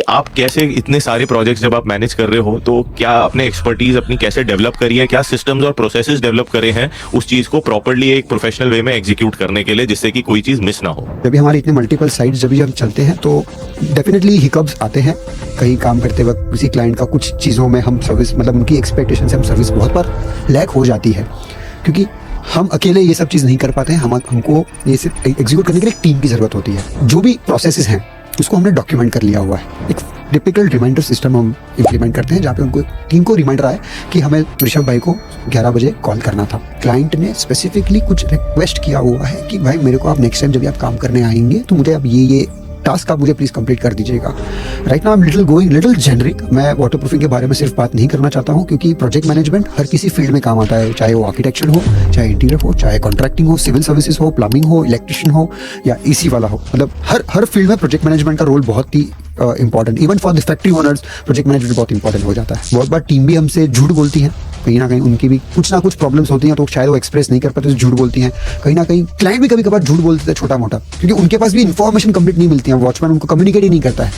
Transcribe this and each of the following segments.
आप कैसे इतने सारे प्रोजेक्ट्स जब आप मैनेज कर रहे हो तो क्या अपने एक्सपर्टीज अपनी कैसे डेवलप करी है, क्या सिस्टम्स और प्रोसेसेस डेवलप करे हैं उस चीज को प्रॉपर्ली एक प्रोफेशनल वे में एग्जीक्यूट करने के लिए, जिससे कि कोई चीज मिस ना हो? जब भी हमारे इतने मल्टीपल साइट्स जब भी हम चलते हैं तो डेफिनेटली हिकअप्स आते हैं। कहीं काम करते वक्त किसी क्लाइंट का कुछ चीज़ों में हम सर्विस मतलब उनकी एक्सपेक्टेशन से हम सर्विस बहुत बार लैक हो जाती है, क्योंकि हम अकेले ये सब चीज़ नहीं कर पाते हैं। हमको ये सिर्फ एग्जीक्यूट करने के लिए एक टीम की ज़रूरत होती है। जो भी प्रोसेसेस हैं उसको हमने डॉक्यूमेंट कर लिया हुआ है। एक टिपिकल रिमाइंडर सिस्टम हम इम्प्लीमेंट करते हैं जहाँ पे उनको टीम को रिमाइंडर आए कि हमें ऋषभ भाई को 11 बजे कॉल करना था। क्लाइंट ने स्पेसिफिकली कुछ रिक्वेस्ट किया हुआ है कि भाई मेरे को आप नेक्स्ट टाइम जब भी आप काम करने आएंगे तो मुझे अब ये टास्क आप मुझे प्लीज कंप्लीट कर दीजिएगा। Right now I am going little generic. मैं वाटर प्रूफिंग के बारे में सिर्फ बात नहीं करना चाहता हूँ, क्योंकि प्रोजेक्ट मैनेजमेंट हर किसी फील्ड में काम आता है, चाहे वो आर्किटेक्चर हो, चाहे इंटीरियर हो, चाहे कॉन्ट्रैक्टिंग हो, सिविल सर्विसेज हो, प्लम्बिंग हो, इलेक्ट्रिशियन हो या एसी वाला हो। मतलब हर फील्ड में प्रोजेक्ट मैनेजमेंट का रोल बहुत ही important, even for the factory owners project management बहुत इंपॉर्टेंट हो जाता है। बहुत बार टीम भी हमसे झूठ बोलती है, कहीं ना कहीं उनकी भी कुछ ना कुछ प्रॉब्लम्स होती हैं तो शायद वो एक्सप्रेस नहीं कर पाते तो झूठ बोलती हैं। कहीं ना कहीं क्लाइंट भी कभी कभार झूठ बोलते हैं छोटा मोटा, क्योंकि उनके पास भी इन्फॉर्मेशन कंप्लीट नहीं मिलती है, वॉचमैन उनको कम्युनिकेट ही नहीं करता है,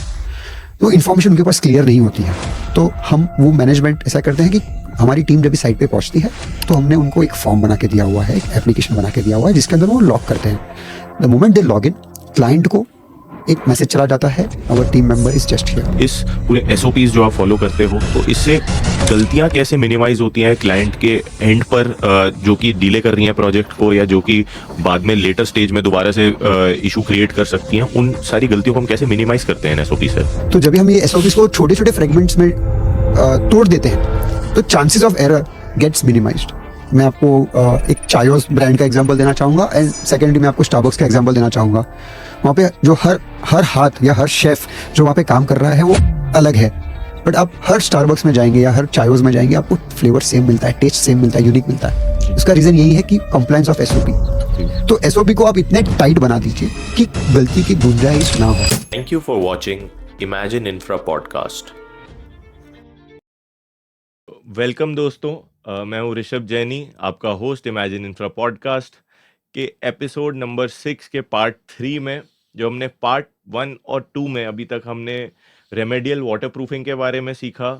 तो इन्फॉर्मेशन उनके पास क्लियर नहीं होती है। तो हम वो मैनेजमेंट ऐसा करते हैं कि हमारी टीम जब भी साइट पे पहुंचती है तो हमने उनको एक फॉर्म बना के दिया हुआ है, एक एप्लीकेशन बना के दिया हुआ है जिसके अंदर वो लॉग करते हैं। The moment they log in, client को एक मैसेज चला जाता है, our team member is just here. इस पूरे एसओपीज जो आप फॉलो करते हो तो इससे गलतियां कैसे मिनिमाइज होती हैं क्लाइंट के एंड पर, जो कि डिले कर रही हैं प्रोजेक्ट को या जो कि बाद में लेटर स्टेज में दोबारा से इशू क्रिएट कर सकती हैं, उन सारी गलतियों को हम कैसे मिनिमाइज करते हैं एसओपी से? तो जब भी हम ये एसओपीज को छोटे छोटे फ्रेगमेंट्स में तोड़ देते हैं तो chances of error gets minimised. मैं आपको एक चायोस ब्रांड का एग्जांपल देना चाहूँगा एंड सेकेंडली मैं आपको स्टारबक्स का एग्जांपल देना चाहूँगा। वहाँ पे जो हर हाथ या हर शेफ जो वहाँ पे काम कर रहा है वो अलग है, बट आप हर स्टारबक्स में जाएंगे या हर चायोस में जाएंगे आपको फ्लेवर सेम मिलता है, टेस्ट सेम मिलता है, यूनिक मिलता है। उसका रीज़न यही है कि कंप्लायंस ऑफ एसओपी। तो एसओपी को आप इतने टाइट बना दीजिए कि गलती की गुंजाइश ना हो। Thank you for watching imagine infra podcast. Welcome दोस्तों, मैं हूँ ऋषभ जैनी, आपका होस्ट इमेजिन इंफ्रा पॉडकास्ट के एपिसोड नंबर 6 के पार्ट 3 में। जो हमने पार्ट 1 और 2 में अभी तक हमने रेमेडियल वाटर प्रूफिंग के बारे में सीखा।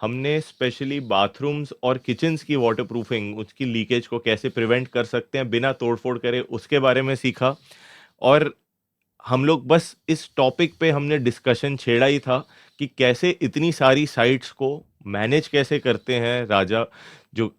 हमने स्पेशली बाथरूम्स और किचन्स की वाटर प्रूफिंग, उसकी लीकेज को कैसे प्रिवेंट कर सकते हैं बिना तोड़फोड़ करे, उसके बारे में सीखा। और हम लोग बस इस टॉपिक पे हमने डिस्कशन छेड़ा ही था कि कैसे इतनी सारी साइट्स को मैनेज कैसे करते हैं राजा, जो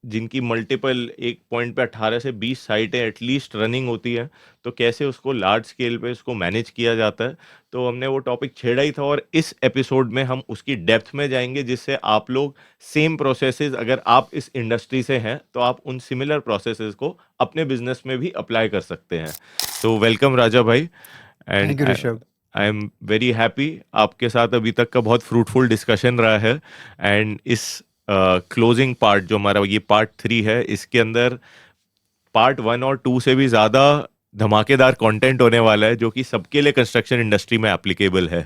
जिनकी मल्टीपल एक पॉइंट पे 18 से 20 साइटें एटलीस्ट रनिंग होती है, तो कैसे उसको लार्ज स्केल पे उसको मैनेज किया जाता है। तो हमने वो टॉपिक छेड़ा ही था और इस एपिसोड में हम उसकी डेप्थ में जाएंगे, जिससे आप लोग सेम प्रोसेसेस, अगर आप इस इंडस्ट्री से हैं तो आप उन सिमिलर प्रोसेसेस को अपने बिजनेस में भी अप्लाई कर सकते हैं। तो वेलकम राजा भाई, and thank you Rishabh. I am very happy. आपके साथ अभी तक का बहुत फ्रूटफुल डिस्कशन रहा है एंड इस क्लोजिंग पार्ट जो हमारा ये पार्ट 3 है, इसके अंदर पार्ट 1 और 2 से भी ज़्यादा धमाकेदार कंटेंट होने वाला है जो कि सबके लिए कंस्ट्रक्शन इंडस्ट्री में एप्लीकेबल है।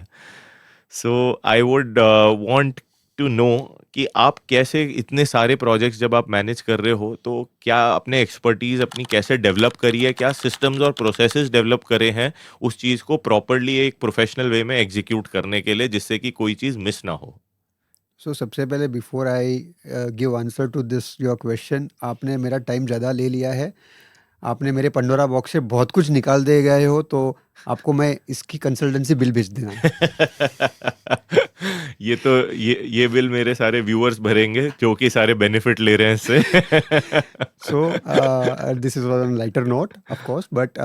So I would want to know कि आप कैसे इतने सारे प्रोजेक्ट्स जब आप मैनेज कर रहे हो तो क्या अपने एक्सपर्टीज अपनी कैसे डेवलप करी है, क्या सिस्टम्स और प्रोसेसेस डेवलप करे हैं उस चीज़ को प्रॉपरली एक प्रोफेशनल वे में एग्जीक्यूट करने के लिए, जिससे कि कोई चीज़ मिस ना हो? सो सबसे पहले before I give answer to this your question, आपने मेरा टाइम ज़्यादा ले लिया है। आपने मेरे पंडोरा बॉक्स से बहुत कुछ निकाल दे गए हो, तो आपको मैं इसकी कंसल्टेंसी बिल भेज देना। ये बिल मेरे सारे व्यूअर्स भरेंगे जो कि सारे बेनिफिट ले रहे हैं इससे। So this is on a lighter note, of course, but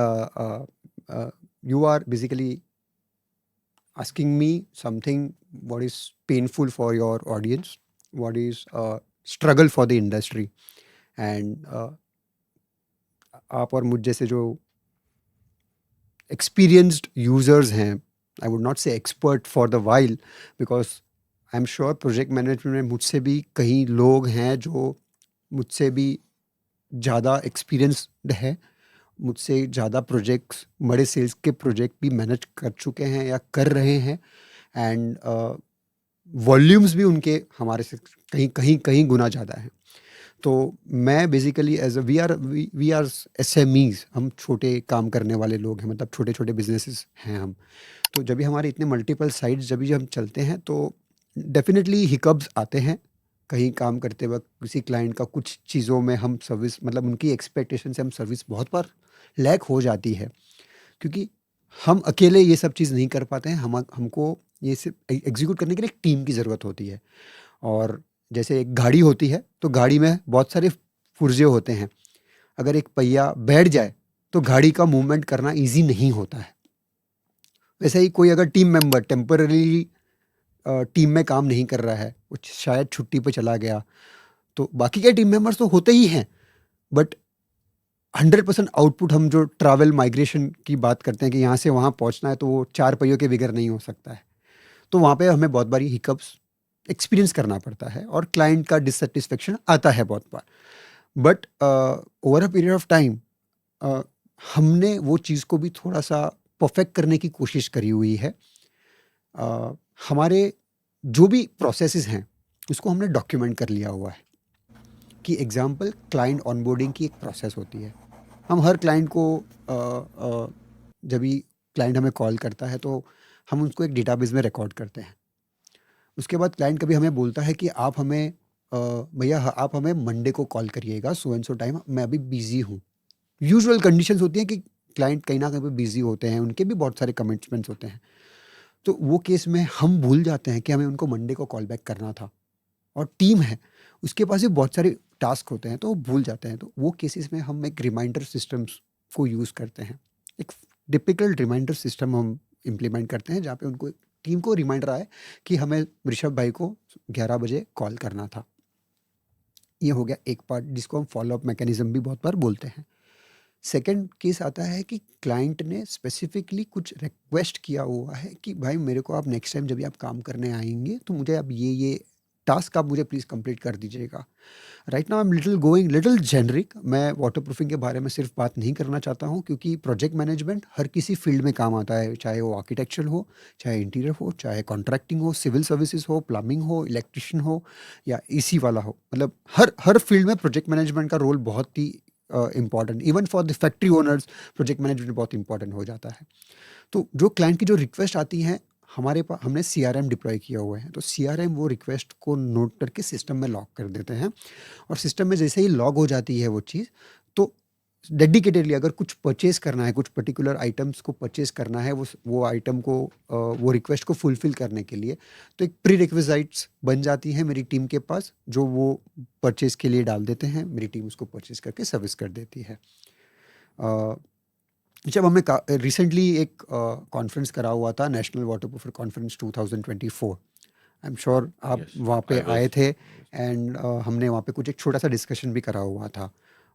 you are basically asking me something what is painful for your audience, what is struggle for the industry, and आप और मुझ जैसे जो experienced users हैं, I would not say expert for the while, because I am sure project management में मुझसे भी कई लोग हैं जो मुझसे भी ज़्यादा एक्सपीरियंस्ड है, मुझसे ज़्यादा प्रोजेक्ट्स, बड़े सेल्स के प्रोजेक्ट भी मैनेज कर चुके हैं या कर रहे हैं, एंड वॉल्यूम्स भी उनके हमारे से कहीं कहीं कहीं गुना ज़्यादा है। तो मैं basically as we are SMEs, हम छोटे काम करने वाले लोग हैं, मतलब छोटे छोटे बिजनेसेस हैं हम। तो जब भी हमारे इतने मल्टीपल साइट्स जब भी हम चलते हैं तो डेफिनेटली हिकअप्स आते हैं। कहीं काम करते वक्त किसी क्लाइंट का कुछ चीज़ों में हम सर्विस, मतलब उनकी एक्सपेक्टेशन से हम सर्विस बहुत बार लैक हो जाती है, क्योंकि हम अकेले ये सब चीज़ नहीं कर पाते हैं। हमको ये सिर्फ एग्जीक्यूट करने के लिए एक टीम की ज़रूरत होती है। और जैसे एक गाड़ी होती है तो गाड़ी में बहुत सारे पुर्जे होते हैं। अगर एक पहिया बैठ जाए तो गाड़ी का मूवमेंट करना ईजी नहीं होता है। वैसे ही कोई अगर टीम मेंबर टेम्पररी टीम में काम नहीं कर रहा है, वो शायद छुट्टी पे चला गया, तो बाकी के टीम मेंबर्स तो होते ही हैं, बट 100% आउटपुट हम जो ट्रैवल माइग्रेशन की बात करते हैं कि यहाँ से वहाँ पहुँचना है, तो वो 4 पहियों के बगैर नहीं हो सकता है। तो वहाँ पे हमें बहुत बारी हिकअप्स एक्सपीरियंस करना पड़ता है और क्लाइंट का डिससेटिस्फेक्शन आता है बहुत बार। But over a period of time हमने वो चीज़ को भी थोड़ा सा परफेक्ट करने की कोशिश करी हुई है। हमारे जो भी प्रोसेसेस हैं उसको हमने डॉक्यूमेंट कर लिया हुआ है। कि एग्जांपल, क्लाइंट ऑनबोर्डिंग की एक प्रोसेस होती है। हम हर क्लाइंट को जब भी क्लाइंट हमें कॉल करता है तो हम उसको एक डेटाबेस में रिकॉर्ड करते हैं। उसके बाद क्लाइंट कभी हमें बोलता है कि आप हमें भैया आप हमें मंडे को कॉल करिएगा, सो एंड सो टाइम, मैं अभी बिजी हूँ। यूजुअल कंडीशंस होती हैं कि क्लाइंट कहीं ना कहीं पे बिजी होते हैं, उनके भी बहुत सारे कमिटमेंट्स होते हैं। तो वो केस में हम भूल जाते हैं कि हमें उनको मंडे को कॉल बैक करना था, और टीम है उसके पास भी बहुत सारे टास्क होते हैं तो वो भूल जाते हैं। तो वो केसेस में हम एक रिमाइंडर सिस्टम्स को यूज़ करते हैं। एक टिपिकल रिमाइंडर सिस्टम हम इम्प्लीमेंट करते हैं जहाँ पे उनको, टीम को रिमाइंडर आए कि हमें ऋषभ भाई को 11 बजे कॉल करना था। ये हो गया एक पार्ट जिसको हम फॉलो अप मैकेनिज्म भी बहुत बार बोलते हैं। सेकंड केस आता है कि क्लाइंट ने स्पेसिफिकली कुछ रिक्वेस्ट किया हुआ है कि भाई मेरे को आप नेक्स्ट टाइम जब भी आप काम करने आएंगे तो मुझे अब ये टास्क आप मुझे प्लीज़ कंप्लीट कर दीजिएगा। Right now I am little going little generic. मैं वाटर प्रूफिंग के बारे में सिर्फ बात नहीं करना चाहता हूँ, क्योंकि प्रोजेक्ट मैनेजमेंट हर किसी फील्ड में काम आता है, चाहे वो आर्किटेक्चर हो, चाहे इंटीरियर हो, चाहे कॉन्ट्रैक्टिंग हो, सिविल सर्विसेज हो, प्लम्बिंग हो, इलेक्ट्रिशियन हो, या एसी वाला हो। मतलब हर फील्ड में प्रोजेक्ट मैनेजमेंट का रोल बहुत ही important, even for the factory owners project management बहुत इंपॉर्टेंट हो जाता है। तो जो क्लाइंट की जो रिक्वेस्ट आती है, हमारे पास हमने CRM डिप्लॉय किया हुआ है, तो CRM वो रिक्वेस्ट को नोट करके सिस्टम में लॉक कर देते हैं, और सिस्टम में जैसे ही लॉग हो जाती है वो चीज़, तो डेडिकेटेडली अगर कुछ परचेज करना है, कुछ पर्टिकुलर आइटम्स को परचेज करना है, वो आइटम को वो रिक्वेस्ट को फुलफिल करने के लिए, तो एक प्री रिक्विजाइट्स बन जाती है मेरी टीम के पास, जो वो परचेज के लिए डाल देते हैं। मेरी टीम उसको परचेज करके सर्विस कर देती है। जब हमने रिसेंटली एक कॉन्फ्रेंस करा हुआ था, national water proofer conference 2024, I am sure आप Yes, वहाँ पे I आए was. थे, एंड हमने वहाँ पे कुछ एक छोटा सा डिस्कशन भी करा हुआ था।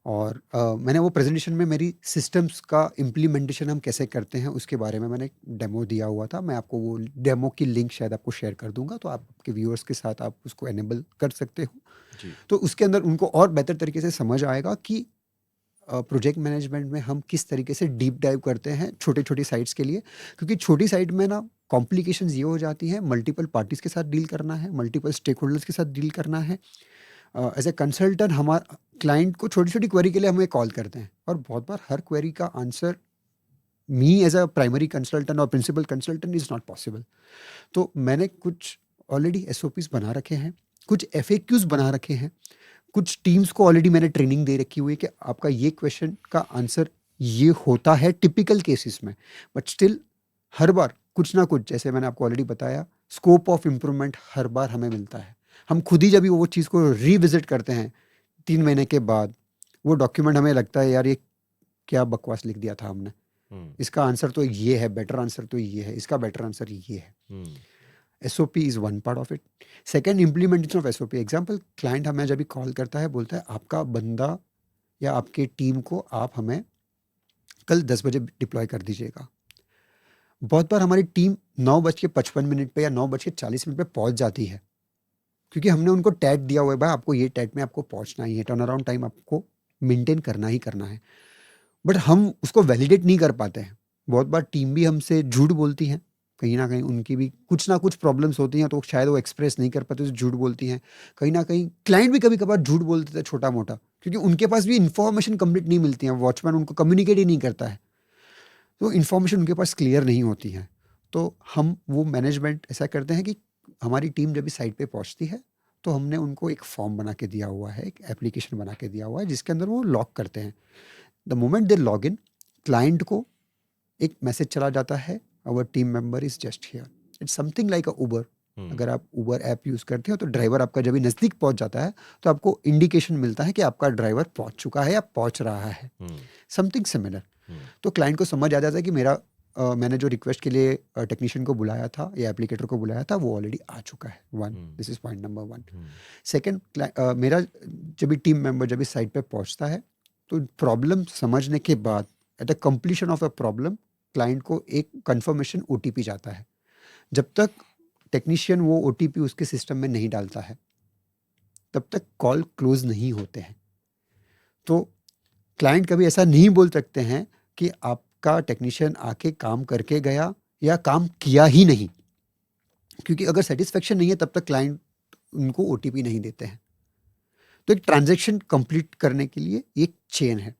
और मैंने वो प्रेजेंटेशन में मेरी सिस्टम्स का इम्प्लीमेंटेशन हम कैसे करते हैं उसके बारे में मैंने एक डेमो दिया हुआ था। मैं आपको वो डेमो की लिंक शायद आपको शेयर कर दूंगा, तो आप आपके व्यूअर्स के साथ आप उसको एनेबल कर सकते हो। जी। तो उसके अंदर उनको और बेहतर तरीके से समझ आएगा कि प्रोजेक्ट मैनेजमेंट में हम किस तरीके से डीप डाइव करते हैं छोटी छोटी साइट्स के लिए। क्योंकि छोटी साइट में ना कॉम्प्लिकेशंस ये हो जाती हैं, मल्टीपल पार्टीज के साथ डील करना है, मल्टीपल स्टेक होल्डर्स के साथ डील करना है। एज ए कंसल्टेंट हमारा क्लाइंट को छोटी छोटी क्वेरी के लिए हमें कॉल करते हैं, और बहुत बार हर क्वेरी का answer me as a primary consultant और principal consultant is not possible. तो मैंने कुछ ऑलरेडी SOPs बना रखे हैं, कुछ FAQs बना रखे हैं, कुछ टीम्स को ऑलरेडी मैंने ट्रेनिंग दे रखी हुई है कि आपका ये क्वेश्चन का आंसर ये होता है टिपिकल केसेस में। बट स्टिल हर बार कुछ ना कुछ, जैसे मैंने आपको ऑलरेडी बताया, स्कोप ऑफ इम्प्रूवमेंट हर बार हमें मिलता है। हम खुद ही जब भी वो चीज़ को रिविजिट करते हैं 3 महीने के बाद, वो डॉक्यूमेंट हमें लगता है यार ये क्या बकवास लिख दिया था हमने, इसका आंसर तो ये है, बेटर आंसर तो ये है, इसका बेटर आंसर ये है। SOP is one part of it. Second, implementation of SOP। Example, client हमें जब भी कॉल करता है, बोलता है आपका बंदा या आपके टीम को आप हमें कल 10 बजे डिप्लॉय कर दीजिएगा। बहुत बार हमारी टीम 9:55 पे या 9:40 पे पहुंच जाती है, क्योंकि हमने उनको टैग दिया हुआ है, भाई आपको ये टैग में आपको पहुंचना ही है, टर्न अराउंड टाइम आपको मेंटेन करना ही करना है। बट हम उसको वैलिडेट नहीं कर पाते हैं। बहुत बार टीम भी हमसे झूठ बोलती है कहीं ना कहीं उनकी भी कुछ ना कुछ प्रॉब्लम्स होती हैं, तो शायद वो एक्सप्रेस नहीं कर पाते, तो झूठ बोलती हैं। कहीं ना कहीं क्लाइंट भी कभी कभार झूठ बोलते थे छोटा मोटा, क्योंकि उनके पास भी इन्फॉर्मेशन कंप्लीट नहीं मिलती है, वॉचमैन उनको कम्युनिकेट ही नहीं करता है, तो इन्फॉर्मेशन उनके पास क्लियर नहीं होती है। तो हम वो मैनेजमेंट ऐसा करते हैं कि हमारी टीम जब भी साइट पे पहुंचती है तो हमने उनको एक फॉर्म बना के दिया हुआ है, एक एप्लीकेशन बना के दिया हुआ है, जिसके अंदर वो लॉग करते हैं। The moment they log in, client को एक मैसेज चला जाता है, our team member is just here. It's something like a Uber. अगर आप उबर ऐप यूज़ करते हो तो ड्राइवर आपका जब भी नज़दीक पहुंच जाता है तो आपको इंडिकेशन मिलता है कि आपका ड्राइवर पहुंच चुका है या पहुंच रहा है, समथिंग सिमिलर। तो क्लाइंट को समझ आ जाता है कि मैंने जो रिक्वेस्ट के लिए टेक्नीशियन को बुलाया था या एप्लीकेटर को बुलाया था वो ऑलरेडी आ चुका है। This is point number 1। Second, मेरा जब भी टीम मेंबर जब भी साइट पे पहुंचता है तो प्रॉब्लम समझने के बाद at the completion of a problem client को एक कंफर्मेशन ओटीपी जाता है। जब तक टेक्नीशियन वो ओटीपी उसके सिस्टम में नहीं डालता है तब तक कॉल क्लोज नहीं होते हैं। तो क्लाइंट कभी ऐसा नहीं बोल सकते हैं कि आपका टेक्नीशियन आके काम करके गया या काम किया ही नहीं, क्योंकि अगर सेटिस्फेक्शन नहीं है तब तक क्लाइंट उनको ओटीपी नहीं देते हैं। तो एक ट्रांजैक्शन कंप्लीट करने के लिए एक चेन है,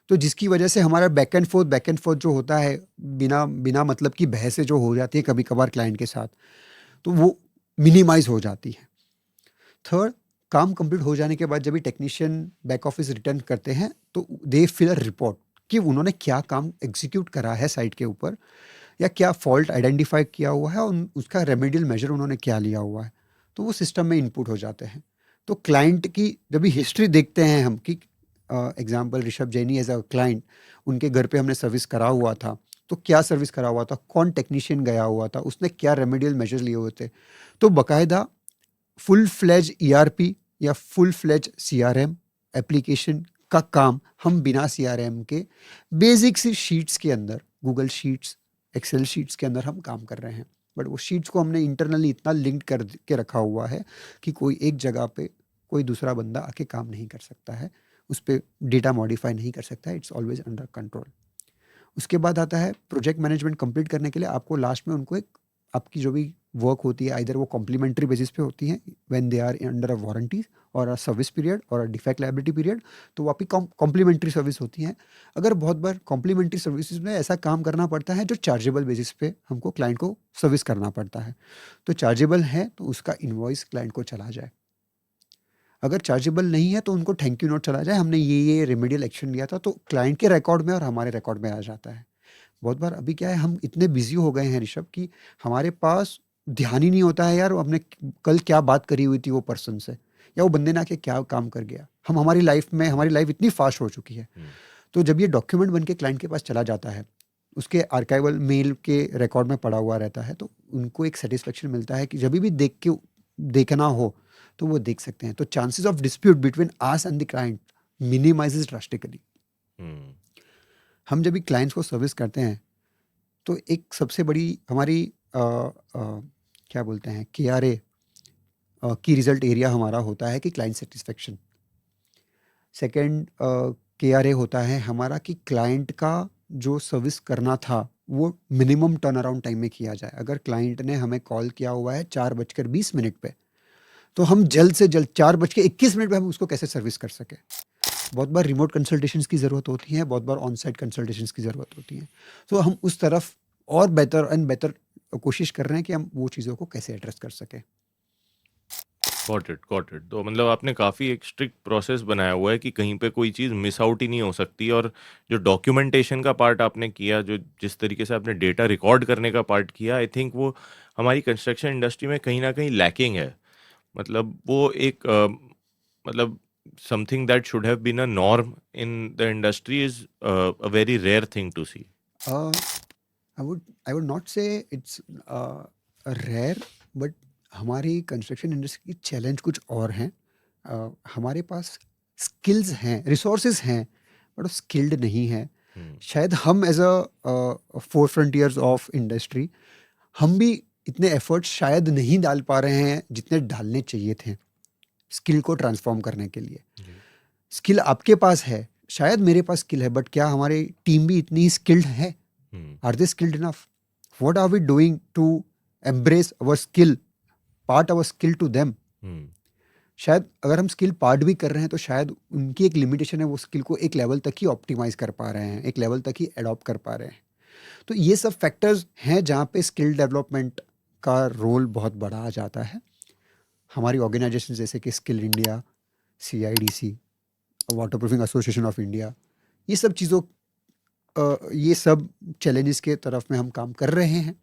तो जिसकी वजह से हमारा बैक एंड फोर्थ जो होता है, बिना बिना मतलब की बहसें जो हो जाती है कभी कभार क्लाइंट के साथ, तो वो मिनिमाइज हो जाती है। थर्ड, काम कंप्लीट हो जाने के बाद जब भी टेक्नीशियन बैक ऑफिस रिटर्न करते हैं तो दे फिल अ रिपोर्ट कि उन्होंने क्या काम एग्जीक्यूट करा है साइट के ऊपर, या क्या फॉल्ट आइडेंटिफाई किया हुआ है और उसका रेमेडियल मेजर उन्होंने क्या लिया हुआ है, तो वो सिस्टम में इनपुट हो जाते हैं। तो क्लाइंट की जब भी हिस्ट्री देखते हैं हम कि example Rishabh Jaini as a client, उनके घर पे हमने सर्विस करा हुआ था, तो क्या सर्विस करा हुआ था, कौन टेक्नीशियन गया हुआ था, उसने क्या रेमेडियल मेजर लिए हुए थे, तो बाकायदा फुल फ्लेज ईआरपी या फुल फ्लेज सीआरएम एप्लीकेशन का काम हम बिना सीआरएम के बेसिक सी शीट्स के अंदर, गूगल शीट्स, एक्सेल शीट्स के अंदर हम काम कर रहे हैं। बट वो शीट्स को हमने इंटरनली इतना लिंक कर के रखा हुआ है कि कोई एक जगह पे कोई दूसरा बंदा आके काम नहीं कर सकता है, उस पर डेटा मॉडिफाई नहीं कर सकता है, इट्स ऑलवेज अंडर कंट्रोल। उसके बाद आता है प्रोजेक्ट मैनेजमेंट कंप्लीट करने के लिए आपको लास्ट में उनको एक आपकी जो भी वर्क होती है, आइदर वो कॉम्प्लीमेंट्री बेसिस पे होती हैं when they are under a warranty और अ सर्विस पीरियड और अ डिफेक्ट लायबिलिटी पीरियड, तो वो आपकी कॉम्प्लीमेंट्री सर्विस होती हैं। अगर बहुत बार कॉम्प्लीमेंट्री सर्विसेज में ऐसा काम करना पड़ता है जो चार्जेबल बेसिस पे हमको क्लाइंट को सर्विस करना पड़ता है, तो चार्जेबल है तो उसका इन्वॉइस क्लाइंट को चला जाए। अगर चार्जेबल नहीं है तो उनको थैंक यू नोट चला जाए, हमने ये रेमेडियल एक्शन लिया था, तो क्लाइंट के रिकॉर्ड में और हमारे रिकॉर्ड में आ जाता है। बहुत बार अभी क्या है, हम इतने बिजी हो गए हैं ऋषभ कि हमारे पास ध्यान ही नहीं होता है यार हमने कल क्या बात करी हुई थी वो पर्सन से, या वो बंदे ने आके क्या काम कर गया। हमारी लाइफ इतनी फास्ट हो चुकी है। तो जब ये डॉक्यूमेंट बन के क्लाइंट के पास चला जाता है, उसके आर्काइवल मेल के रिकॉर्ड में पड़ा हुआ रहता है, तो उनको एक सेटिस्फेक्शन मिलता है कि जब भी देखना हो तो वो देख सकते हैं। तो chances of dispute between us and the client minimises drastically. हम जब भी क्लाइंट्स को सर्विस करते हैं तो एक सबसे बड़ी हमारी क्या बोलते हैं KRA की रिजल्ट एरिया हमारा होता है कि क्लाइंट सेटिस्फेक्शन। सेकंड KRA होता है हमारा कि क्लाइंट का जो सर्विस करना था वो मिनिमम टर्न अराउंड टाइम में किया जाए। अगर क्लाइंट ने हमें कॉल किया हुआ है 4:20 पे, तो हम जल्द से जल्द 4:21 पे हम उसको कैसे सर्विस कर सके। बहुत बार रिमोट कंसल्टेशंस की ज़रूरत होती है, बहुत बार ऑन साइट कंसल्टेशंस की ज़रूरत होती है, तो हम उस तरफ और बेटर कोशिश कर रहे हैं कि हम वो चीज़ों को कैसे एड्रेस कर सकें। Got it. तो मतलब आपने काफ़ी एक स्ट्रिक्ट प्रोसेस बनाया हुआ है कि कहीं पे कोई चीज़ मिस आउट ही नहीं हो सकती, और जो डॉक्यूमेंटेशन का पार्ट आपने किया, जो जिस तरीके से आपने डेटा रिकॉर्ड करने का पार्ट किया, आई थिंक वो हमारी कंस्ट्रक्शन इंडस्ट्री में कहीं ना कहीं लैकिंग है। मतलब वो एक मतलब something that should have been a norm in the industry is a very rare thing to see. I would not say it's rare, but हमारी कंस्ट्रक्शन इंडस्ट्री की चैलेंज कुछ और हैं। हमारे पास स्किल्स हैं, रिसोर्सेज हैं, बट वो स्किल्ड नहीं है। शायद हम as a fore frontiers of industry हम भी इतने एफर्ट्स शायद नहीं डाल पा रहे हैं जितने डालने चाहिए थे स्किल को ट्रांसफॉर्म करने के लिए। स्किल आपके पास है, शायद मेरे पास स्किल है, बट क्या हमारी टीम भी इतनी स्किल्ड है? Are they skilled enough? what are we doing to embrace our skill, part our skill to them? शायद अगर हम स्किल पार्ट भी कर रहे हैं तो शायद उनकी एक लिमिटेशन है, वो स्किल को एक लेवल तक ही ऑप्टिमाइज कर पा रहे हैं, एक लेवल तक ही अडॉप्ट कर पा रहे हैं। तो ये सब फैक्टर्स हैं जहाँ पे स्किल डेवलपमेंट का रोल बहुत बड़ा आ जाता है। हमारी ऑर्गेनाइजेशन जैसे कि skill India, CIDC, water proofing association of India, ये सब चीज़ों ये सब चैलेंजेस के तरफ में हम काम कर रहे हैं।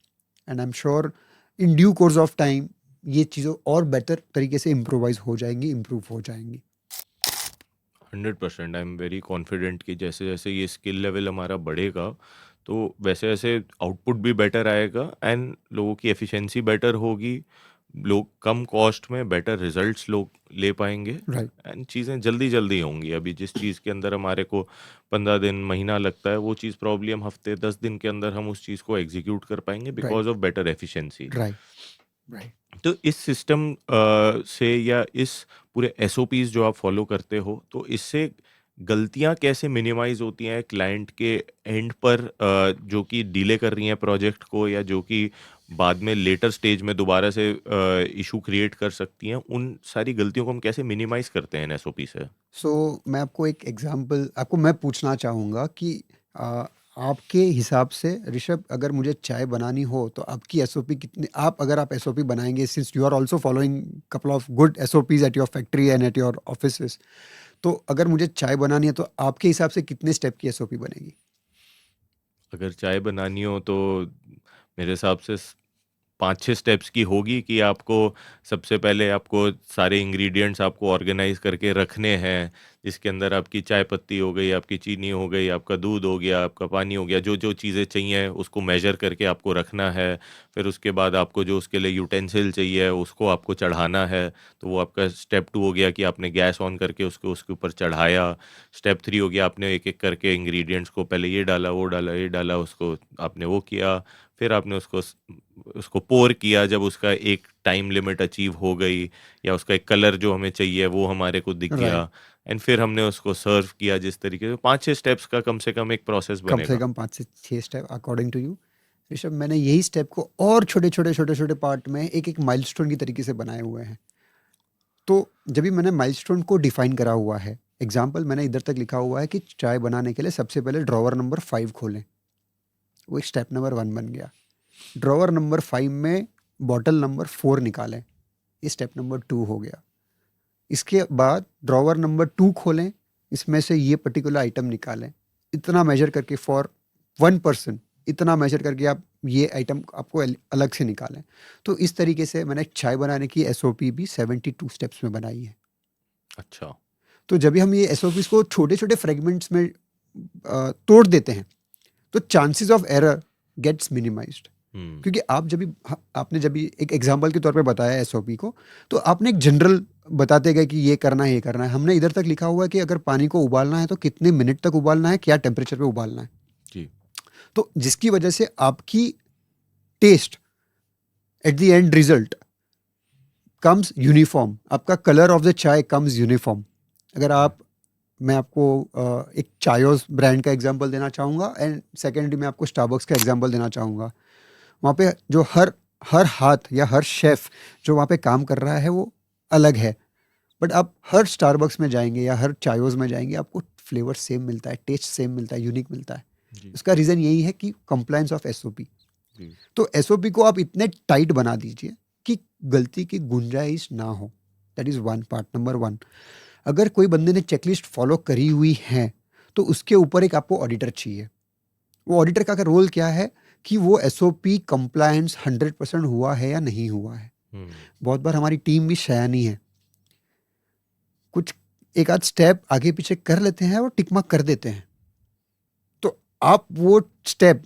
And I am sure in due course of time ये चीज़ों और बेहतर तरीके से इम्प्रोवाइज हो जाएंगी, इम्प्रूव हो जाएंगी। 100% आई एम वेरी कॉन्फिडेंट कि जैसे जैसे ये स्किल लेवल हमारा बढ़ेगा तो वैसे वैसे आउटपुट भी बेटर आएगा एंड लोगों की एफिशिएंसी बेटर होगी, लोग कम कॉस्ट में बेटर रिजल्ट्स लोग ले पाएंगे राइट, एंड चीज़ें जल्दी जल्दी होंगी। अभी जिस चीज़ के अंदर हमारे को 15 दिन महीना लगता है वो चीज़ प्रॉब्ली हम हफ्ते 10 दिन के अंदर हम उस चीज़ को एग्जीक्यूट कर पाएंगे because of better efficiency. Right, right. तो इस सिस्टम से या इस पूरे SOPs जो आप फॉलो करते हो तो इससे गलतियां कैसे मिनिमाइज होती हैं क्लाइंट के एंड पर, जो कि डिले कर रही हैं प्रोजेक्ट को या जो कि बाद में लेटर स्टेज में दोबारा से इशू क्रिएट कर सकती हैं, उन सारी गलतियों को हम कैसे मिनिमाइज करते हैं SOP से? मैं आपको एक एग्जांपल आपको मैं पूछना चाहूँगा कि आपके हिसाब से ऋषभ, अगर मुझे चाय बनानी हो तो आपकी SOP कितनी, अगर आप SOP बनाएंगे, since you are also following couple of good SOPs at your factory and at your offices, तो अगर मुझे चाय बनानी है तो आपके हिसाब से कितने स्टेप की SOP बनेगी? अगर चाय बनानी हो तो मेरे हिसाब से 5-6 स्टेप्स की होगी कि आपको सबसे पहले आपको सारे इंग्रेडिएंट्स आपको ऑर्गेनाइज करके रखने हैं, जिसके अंदर आपकी चाय पत्ती हो गई, आपकी चीनी हो गई, आपका दूध हो गया, आपका पानी हो गया, जो जो चीज़ें चाहिए उसको मेजर करके आपको रखना है। फिर उसके बाद आपको जो उसके लिए यूटेंसिल चाहिए उसको आपको चढ़ाना है, तो वो आपका स्टेप 2 हो गया कि आपने गैस ऑन करके उसको उसके ऊपर चढ़ाया। स्टेप 3 हो गया आपने एक एक करके इंग्रेडिएंट्स को पहले ये डाला, वो डाला, ये डाला, उसको आपने वो किया। फिर आपने उसको पोर किया, जब उसका एक टाइम लिमिट अचीव हो गई या उसका एक कलर जो हमें चाहिए वो हमारे को दिख गया, राइट, एंड फिर हमने उसको सर्व किया। जिस तरीके से 5-6 स्टेप्स का कम से कम एक प्रोसेस कम से बनेगा। कम 5 से 6 step according to you. Rishabh, मैंने यही स्टेप को और छोटे छोटे छोटे छोटे पार्ट में एक एक माइलस्टोन की तरीके से बनाए हुए हैं। तो जब भी मैंने माइलस्टोन को डिफाइन करा हुआ है, एग्जाम्पल मैंने इधर तक लिखा हुआ है कि चाय बनाने के लिए सबसे पहले ड्रॉवर नंबर 5 खोलें, वो एक स्टेप नंबर 1 बन गया। ड्रॉवर नंबर 5 में बॉटल नंबर 4 निकालें, ये स्टेप नंबर 2 हो गया। इसके बाद ड्रॉवर नंबर 2 खोलें, इसमें से ये पर्टिकुलर आइटम निकालें, इतना मेजर करके फॉर 1 पर्सन, इतना मेजर करके आप ये आइटम आपको अलग से निकालें। तो इस तरीके से मैंने चाय बनाने की SOP भी 72 स्टेप्स में बनाई है। अच्छा, तो जब भी हम ये SOPs को छोटे छोटे फ्रेगमेंट्स में तोड़ देते हैं तो chances of error gets minimised. क्योंकि आपने जब भी एक एग्जांपल के तौर पे बताया SOP को, तो आपने एक जनरल बताते गए कि ये करना है, ये करना है। हमने इधर तक लिखा हुआ है कि अगर पानी को उबालना है तो कितने मिनट तक उबालना है, क्या टेम्परेचर पे उबालना है जी। तो जिसकी वजह से आपकी taste at the end result comes uniform, आपका colour of the chai comes uniform. अगर मैं आपको एक चायोस ब्रांड का एग्जांपल देना चाहूँगा एंड सेकेंडली मैं आपको स्टारबक्स का एग्जांपल देना चाहूँगा। वहाँ पे जो हर हाथ या हर शेफ जो वहाँ पे काम कर रहा है वो अलग है, बट आप हर स्टारबक्स में जाएंगे या हर चायोस में जाएंगे आपको फ्लेवर सेम मिलता है, टेस्ट सेम मिलता है, यूनिक मिलता है। जी। उसका रीज़न यही है कि कंप्लायंस ऑफ SOP। जी। तो SOP को आप इतने टाइट बना दीजिए कि गलती की गुंजाइश ना हो। That is one part, number 1। अगर कोई बंदे ने चेकलिस्ट फॉलो करी हुई है तो उसके ऊपर एक आपको ऑडिटर चाहिए। वो ऑडिटर का रोल क्या है कि वो SOP कंप्लायंस 100% हुआ है या नहीं हुआ है। बहुत बार हमारी टीम भी शयानी है, कुछ एक आध स्टेप आगे पीछे कर लेते हैं और टिक मार्क कर देते हैं। तो आप वो स्टेप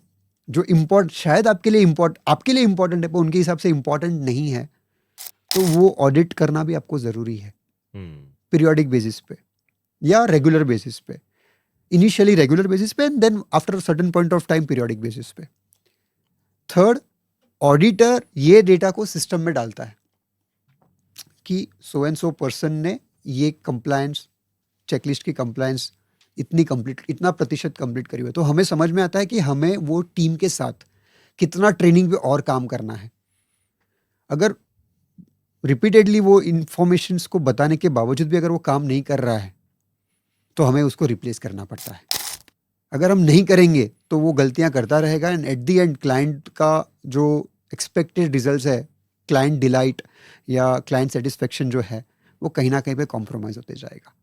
जो शायद आपके लिए इम्पोर्टेंट है पर उनके हिसाब से इम्पोर्टेंट नहीं है, तो वो ऑडिट करना भी आपको ज़रूरी है पीरियोडिक बेसिस पे या रेगुलर बेसिस पे। इनिशियली रेगुलर बेसिस पे and then after certain point of time periodic basis पे। थर्ड, ऑडिटर ये डेटा को सिस्टम में डालता है कि सो एंड सो पर्सन ने ये कंप्लायंस, चेकलिस्ट की कंप्लायंस इतना प्रतिशत कंप्लीट करी हुई है। तो हमें समझ में आता है कि हमें वो टीम के साथ कितना ट्रेनिंग पे और काम करना है। अगर रिपीटेडली वो इंफॉर्मेशंस को बताने के बावजूद भी अगर वो काम नहीं कर रहा है तो हमें उसको रिप्लेस करना पड़ता है। अगर हम नहीं करेंगे तो वो गलतियां करता रहेगा and eight the and client का जो एक्सपेक्टेड रिजल्ट्स है, क्लाइंट डिलाइट या क्लाइंट सेटिस्फेक्शन जो है, वो कहीं ना कहीं पे कॉम्प्रोमाइज़ होते जाएगा।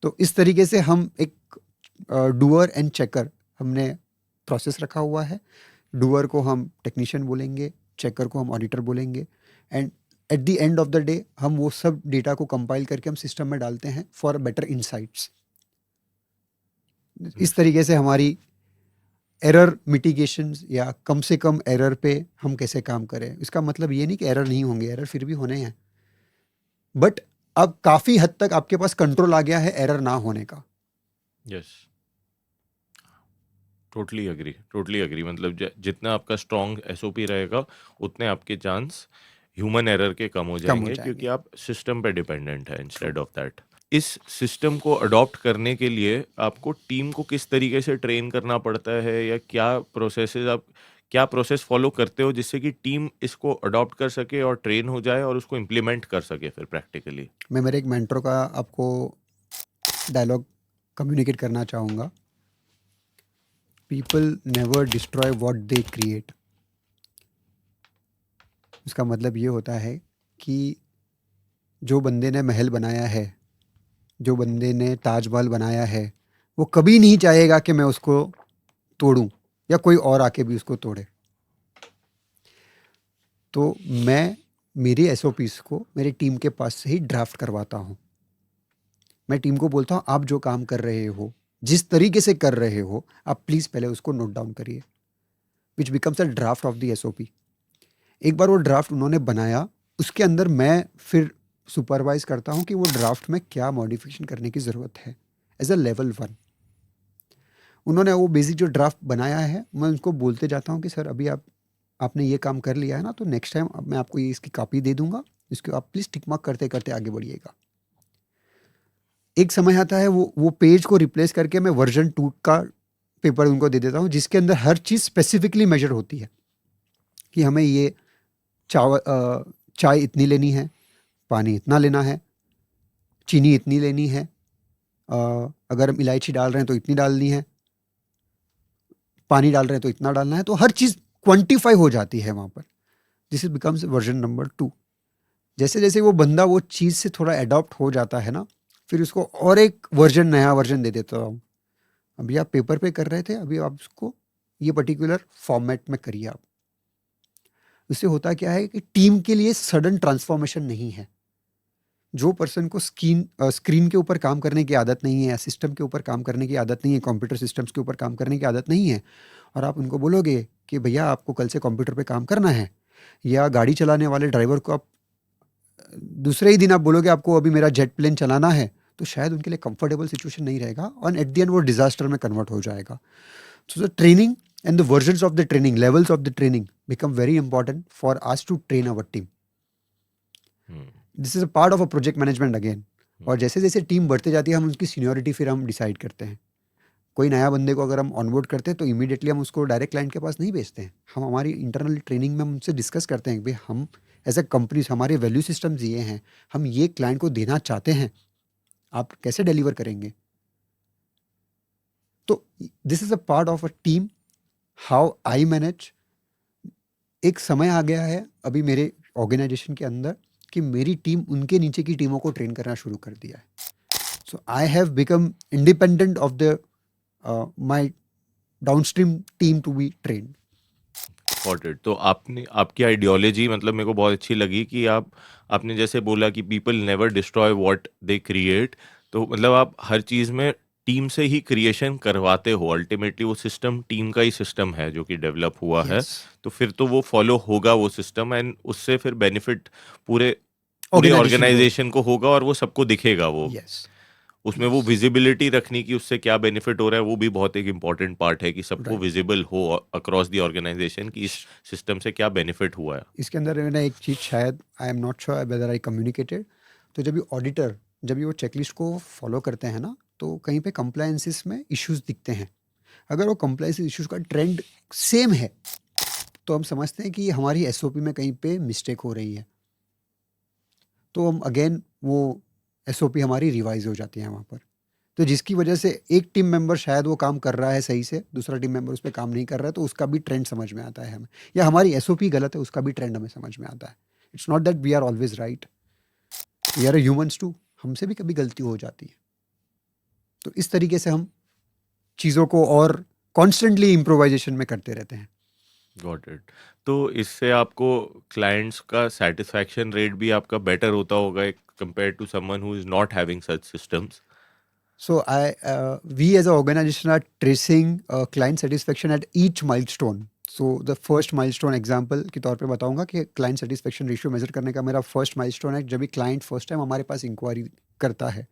तो इस तरीके से हम एक डूअर एंड चेकर हमने प्रोसेस रखा हुआ है। डूअर को हम टेक्नीशियन बोलेंगे, चेकर को हम ऑडिटर बोलेंगे and eight the end of the day हम वो सब डेटा को कंपाइल करके हम सिस्टम में डालते हैं फॉर बेटर इनसाइट्स। इस तरीके से हमारी एरर मिटिगेशन या कम से कम एरर पे हम कैसे काम करें। इसका मतलब ये नहीं कि एरर नहीं होंगे, एरर फिर भी होने हैं, बट अब काफ़ी हद तक आपके पास कंट्रोल आ गया है एरर ना होने का। Yes, totally agree. मतलब जितना आपका स्ट्रॉन्ग एसओपी रहेगा उतने आपके चांस ह्यूमन एरर के कम हो कम हो जाएंगे, क्योंकि जाएंगे। आप सिस्टम पे डिपेंडेंट है इंस्टेड ऑफ दैट। इस सिस्टम को अडॉप्ट करने के लिए आपको टीम को किस तरीके से ट्रेन करना पड़ता है, या क्या प्रोसेस फॉलो करते हो जिससे कि टीम इसको अडॉप्ट कर सके और ट्रेन हो जाए और उसको इम्प्लीमेंट कर सके फिर प्रैक्टिकली? मैं मेरे एक मेंटर का आपको डायलॉग कम्युनिकेट करना चाहूँगा। People never destroy what they create. इसका मतलब ये होता है कि जो बंदे ने महल बनाया है, जो बंदे ने ताजमहल बनाया है, वो कभी नहीं चाहेगा कि मैं उसको तोड़ूं या कोई और आके भी उसको तोड़े। तो मैं मेरी एसओपीस को मेरी टीम के पास से ही ड्राफ्ट करवाता हूँ। मैं टीम को बोलता हूँ आप जो काम कर रहे हो, जिस तरीके से कर रहे हो, आप प्लीज़ पहले उसको नोट डाउन करिए, which becomes a draft of the SOP. एक बार वो ड्राफ्ट उन्होंने बनाया, उसके अंदर मैं फिर सुपरवाइज करता हूँ कि वो ड्राफ्ट में क्या मॉडिफिकेशन करने की ज़रूरत है एज अ लेवल 1। उन्होंने वो बेसिक जो ड्राफ्ट बनाया है, मैं उनको बोलते जाता हूँ कि सर अभी आपने ये काम कर लिया है ना, तो नेक्स्ट टाइम अब मैं आपको ये इसकी कॉपी दे दूंगा, इसको आप प्लीज़ टिक मार्क करते करते आगे बढ़िएगा। एक समय आता है वो पेज को रिप्लेस करके मैं वर्जन 2 का पेपर उनको दे देता हूँ, जिसके अंदर हर चीज़ स्पेसिफिकली मेजर होती है कि हमें ये चाय इतनी लेनी है, पानी इतना लेना है, चीनी इतनी लेनी है, अगर हम इलायची डाल रहे हैं तो इतनी डालनी है, पानी डाल रहे हैं तो इतना डालना है। तो हर चीज़ क्वांटिफाई हो जाती है वहाँ पर। This is becomes version number 2। जैसे जैसे वो बंदा वो चीज़ से थोड़ा अडॉप्ट हो जाता है ना, फिर उसको और एक नया वर्जन दे देता हूँ। अभी आप पेपर पे कर रहे थे, अभी आप उसको ये पर्टिकुलर फॉर्मेट में करिए आप। उससे होता क्या है कि टीम के लिए सडन ट्रांसफॉर्मेशन नहीं है। जो पर्सन को स्क्रीन के ऊपर काम करने की आदत नहीं है, या सिस्टम के ऊपर काम करने की आदत नहीं है, कंप्यूटर सिस्टम्स के ऊपर काम करने की आदत नहीं है, और आप उनको बोलोगे कि भैया आपको कल से कंप्यूटर पे काम करना है, या गाड़ी चलाने वाले ड्राइवर को आप दूसरे ही दिन आप बोलोगे आपको अभी मेरा जेट प्लेन चलाना है, तो शायद उनके लिए कंफर्टेबल सिचुएशन नहीं रहेगा और एट द एंड वो डिजास्टर में कन्वर्ट हो जाएगा। So the training and the versions of the training, levels of the training become very important for us to train our team. This is a part of a project management again. और जैसे जैसे team बढ़ते जाती है, हम उसकी seniority फिर हम डिसाइड करते हैं। कोई नया बंदे को अगर हम ऑनबोर्ड करते हैं तो इमीडिएटली हम उसको डायरेक्ट क्लाइंट के पास नहीं भेजते हैं। हम हमारी इंटरनल ट्रेनिंग में हम उनसे डिस्कस करते हैं कि भाई हम एज अ कंपनी हमारे वैल्यू सिस्टम्स ये हैं, हम ये क्लाइंट को देना चाहते हैं, आप कैसे डिलीवर करेंगे। तो this is a part of a team, how I manage. एक समय आ गया है अभी मेरे ऑर्गेनाइजेशन के अंदर कि मेरी टीम उनके नीचे की टीमों को ट्रेन करना शुरू कर दिया है। So I have become independent of the my downstream team to be trained. Got it. तो आपकी आइडियोलॉजी मतलब मेरे को बहुत अच्छी लगी कि आपने जैसे बोला कि people never destroy what they create. तो मतलब आप हर चीज़ में टीम से ही क्रिएशन करवाते हो। अल्टीमेटली वो सिस्टम टीम का ही सिस्टम है जो कि डेवलप हुआ है, यस, तो फिर तो वो फॉलो होगा वो सिस्टम, एंड उससे फिर बेनिफिट पूरे पूरी ऑर्गेनाइजेशन को। ऑर्गेनाइजेशन को होगा और वो सबको दिखेगा। वो यस, उसमें वो यस, विजिबिलिटी रखने की, उससे क्या बेनिफिट हो रहा है, वो भी बहुत एक इम्पॉर्टेंट पार्ट है कि सबको राइट। विजिबल हो अक्रॉस द ऑर्गेनाइजेशन कि इस सिस्टम से क्या बेनिफिट हुआ है। इसके अंदर मैंने एक चीज़, शायद I am not sure whether I communicated, तो जब ये ऑडिटर जब ये वो चेकलिस्ट को फॉलो करते हैं ना, तो कहीं पे कंप्लायंसेस में इश्यूज दिखते हैं। अगर वो कंप्लायंस इश्यूज का ट्रेंड सेम है, तो हम समझते हैं कि हमारी एसओपी में कहीं पे मिस्टेक हो रही है, तो हम अगेन वो एसओपी हमारी रिवाइज हो जाती है वहाँ पर। तो जिसकी वजह से एक टीम मेंबर शायद वो काम कर रहा है सही से, दूसरा टीम मेंबर उस पर काम नहीं कर रहा है, तो उसका भी ट्रेंड समझ में आता है हमें, या हमारी एसओपी गलत है उसका भी ट्रेंड हमें समझ में आता है। It's not that we are always right, we are humans too, हमसे भी कभी गलती हो जाती है। तो इस तरीके से हम चीज़ों को और कॉन्स्टेंटली इम्प्रोवाइजेशन में करते रहते हैं। Got it. तो इससे आपको क्लाइंट्स का सेटिस्फैक्शन रेट भी आपका बेटर होता होगा compare to someone who is not having such systems. So we as an organization are tracing client satisfaction at each milestone. So the first milestone example के तौर पे बताऊंगा कि client satisfaction ratio measure करने का मेरा first milestone है जब भी client first time हमारे पास inquiry करता है,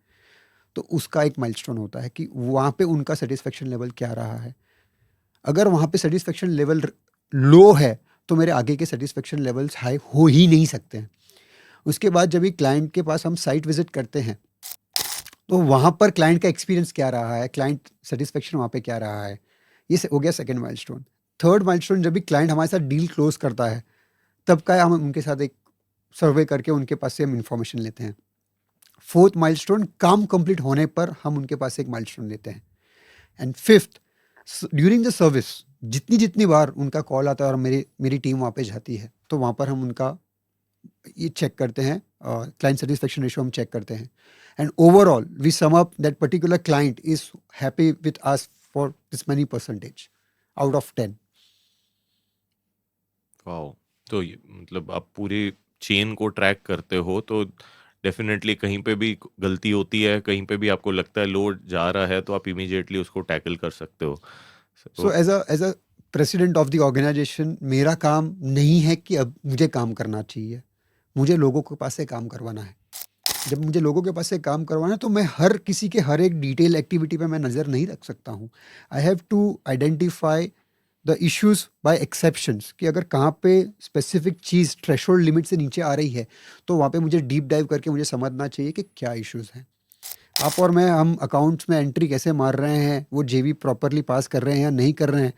तो उसका एक milestone होता है कि वहाँ पे उनका satisfaction level क्या रहा है। अगर वहाँ पे satisfaction level लो है तो मेरे आगे के satisfaction levels हाई हो ही नहीं सकते हैं। उसके बाद जब भी client के पास हम site visit करते हैं, तो वहाँ पर क्लाइंट का एक्सपीरियंस क्या रहा है, क्लाइंट सेटिस्फेक्शन वहाँ पे क्या रहा है, ये हो गया सेकंड माइलस्टोन। थर्ड माइलस्टोन जब भी क्लाइंट हमारे साथ डील क्लोज करता है, तब का हम उनके साथ एक सर्वे करके उनके पास से हम इंफॉर्मेशन लेते हैं। फोर्थ माइलस्टोन काम कंप्लीट होने पर हम उनके पास से एक माइलस्टोन लेते हैं। And fifth, during the service जितनी जितनी बार उनका कॉल आता है और मेरी टीम वहाँ पे जाती है, तो वहाँ पर हम उनका ये चेक करते हैं, क्लाइंट सेटिस्फेक्शन रेशियो हम चेक करते हैं। And overall we sum up that particular client is happy with us for this money percentage out of 10। Wow. तो मतलब आप पूरी चेन को ट्रैक करते हो, तो डेफिनेटली कहीं पे भी गलती होती है, कहीं पे भी आपको लगता है लोड जा रहा है, तो आप इमीडिएटली उसको टैकल कर सकते हो। So as a president of the organization मेरा काम नहीं है कि अब मुझे काम करना चाहिए, मुझे लोगों के पास से काम करवाना है। जब मुझे लोगों के पास से काम करवाना है, तो मैं हर किसी के हर एक डिटेल एक्टिविटी पे मैं नज़र नहीं रख सकता हूँ। I have to identify the issues by exceptions, कि अगर कहाँ पे स्पेसिफिक चीज़ थ्रेशोल्ड लिमिट से नीचे आ रही है, तो वहाँ पे मुझे डीप डाइव करके मुझे समझना चाहिए कि क्या इश्यूज हैं। आप और मैं, हम अकाउंट्स में एंट्री कैसे मार रहे हैं, वो जेबी प्रॉपरली पास कर रहे हैं या नहीं कर रहे हैं,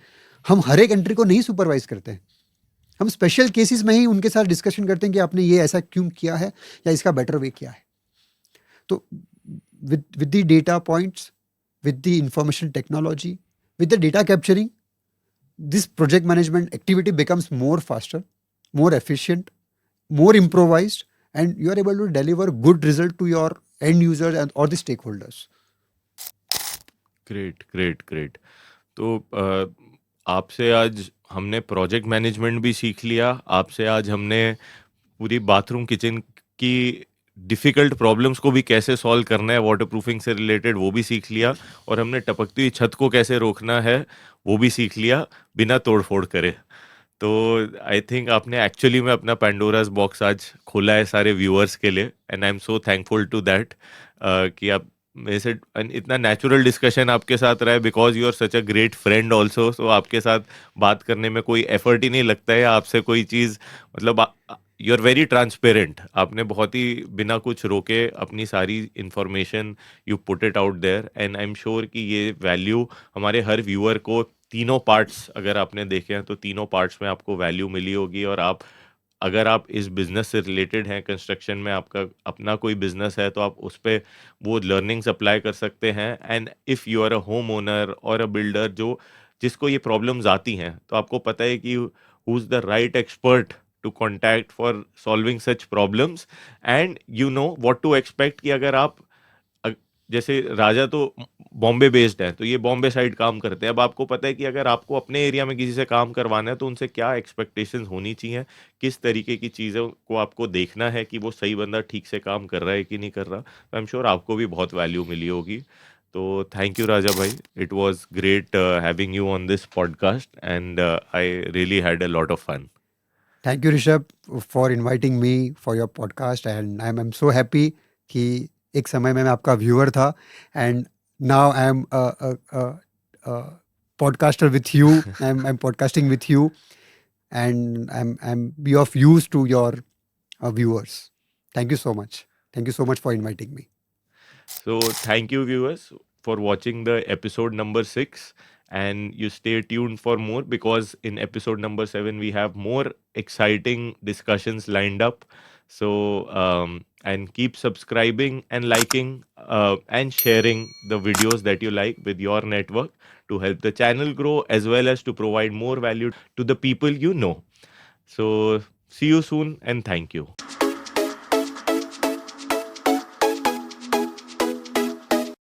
हम हर एक एंट्री को नहीं सुपरवाइज करते हैं। हम स्पेशल केसेस में ही उनके साथ डिस्कशन करते हैं कि आपने ये ऐसा क्यों किया है या इसका बेटर वे क्या है। तो with the data points, with the information technology, with the data capturing, this project management activity becomes more faster, more efficient, more improvised, and you are able to deliver good result to your end users and or the stakeholders. Great great great. तो आपसे आज हमने project management भी सीख लिया, आपसे आज हमने पूरी बाथरूम किचन की डिफ़िकल्ट प्रॉब्लम्स को भी कैसे सॉल्व करना है वाटर प्रूफिंग से रिलेटेड वो भी सीख लिया, और हमने टपकती हुई छत को कैसे रोकना है वो भी सीख लिया बिना तोड़ फोड़ करे। तो आई थिंक आपने एक्चुअली में अपना पैंडोरास बॉक्स आज खोला है सारे व्यूअर्स के लिए, and I am so thankful to that कि आप मेरे से इतना नेचुरल डिस्कशन आपके साथ रहा है, because you are such a great friend also. So आपके साथ बात करने में कोई एफर्ट ही नहीं लगता है, आपसे कोई चीज़ मतलब यू आर वेरी ट्रांसपेरेंट। आपने बहुत ही बिना कुछ रोके अपनी सारी information you put it out there, and I am sure कि ये वैल्यू हमारे हर व्यूअर को तीनों पार्ट्स अगर आपने देखे हैं तो तीनों पार्ट्स में आपको वैल्यू मिली होगी। और आप अगर आप इस बिज़नेस से रिलेटेड हैं, कंस्ट्रक्शन में आपका अपना कोई बिज़नेस है, तो आप उस पे वो लर्निंग्स अप्लाई कर सकते हैं। And if you are a home owner और अ बिल्डर जो जिसको ये प्रॉब्लम्स आती हैं, तो आपको पता है कि who is the right expert to contact for solving such problems, and you know what to expect कि अगर आप जैसे राजा तो बॉम्बे बेस्ड है, तो ये बॉम्बे साइड काम करते हैं। अब आपको पता है कि अगर आपको अपने एरिया में किसी से काम करवाना है, तो उनसे क्या एक्सपेक्टेशंस होनी चाहिए, किस तरीके की चीज़ों को आपको देखना है कि वो सही बंदा ठीक से काम कर रहा है कि नहीं कर रहा। तो आई एम श्योर आपको भी बहुत वैल्यू मिली होगी। तो थैंक यू राजा भाई, it was great having you on this podcast, and I really had a lot of fun. Thank you, Rishabh, for inviting me for your podcast, and I'm so happy कि एक समय में मैं आपका viewer था, and now I'm a podcaster with you. I'm podcasting with you, and I'm be of use to your viewers. Thank you so much. Thank you so much for inviting me. So thank you viewers for watching the episode number 6, and you stay tuned for more, because in episode number 7 we have more exciting discussions lined up. So and keep subscribing and liking and sharing the videos that you like with your network, to help the channel grow as well as to provide more value to the people you know. So see you soon and thank you.